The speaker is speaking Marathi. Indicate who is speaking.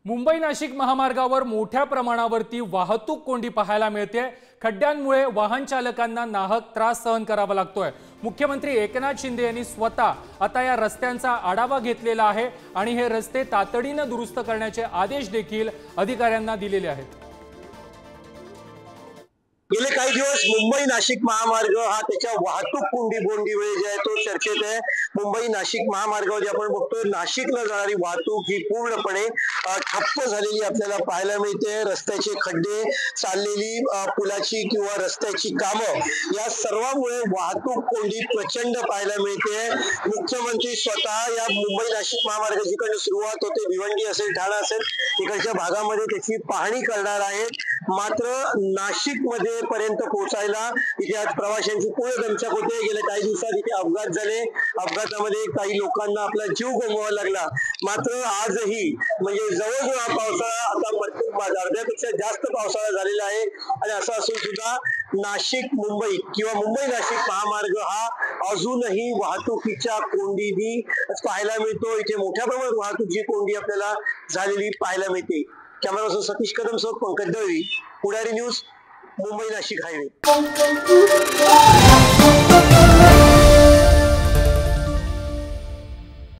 Speaker 1: मुंबई नाशिक महामार्गावर मोठ्या प्रमाणावरती वाहतूक कोंडी पाहायला मिळते। खड्ड्यांमुळे वाहन चालकांना नाहक त्रास सहन करावा लागतोय। मुख्यमंत्री एकनाथ शिंदे यांनी स्वतः आता या रस्त्यांचा आढावा घेतलेला आहे आणि हे रस्ते तातडीने दुरुस्त करण्याचे आदेश देखील अधिकाऱ्यांना दिलेले आहेत।
Speaker 2: गेले काही दिवस मुंबई नाशिक महामार्ग हा त्याच्या वाहतूक कोंडीमुळे जे आहे तो चर्चेत आहे। मुंबई नाशिक महामार्गावर आपण बघतोय नाशिकला जाणारी वाहतूक ही पूर्णपणे ठप्प झालेली आपल्याला पाहायला मिळते। रस्त्याचे खड्डे, चाललेली पुलाची किंवा रस्त्याची कामं या सर्वांमुळे वाहतूक कोंडी प्रचंड पाहायला मिळते। मुख्यमंत्री स्वतः या मुंबई नाशिक महामार्गाची जिकडे सुरुवात होते, भिवंडी असेल, ठाणा असेल, इकडच्या भागामध्ये त्याची पाहणी करणार आहेत। मात्र नाशिक मध्ये पर्यंत पोहोचायला इथे आज प्रवाशांची पूर्ण दमछाक होते। गेल्या काही दिवसात इथे अपघात झाले, अपघातामध्ये काही लोकांना आपला जीव गमवावा लागला। मात्र आजही म्हणजे जवळजवळ हा पावसाळा आता अर्ध्यापेक्षा जास्त पावसाळा झालेला आहे आणि असं असून सुद्धा नाशिक मुंबई किंवा मुंबई नाशिक महामार्ग हा अजूनही वाहतुकीच्या कोंडीनी पाहायला मिळतो। इथे मोठ्या प्रमाणात वाहतुकीची कोंडी आपल्याला झालेली पाहायला मिळते। कॅमेरा पर्सन सतीश कदम सह पंकज दळवी, पुढारी न्यूज, मुंबई नाशिक हायवे।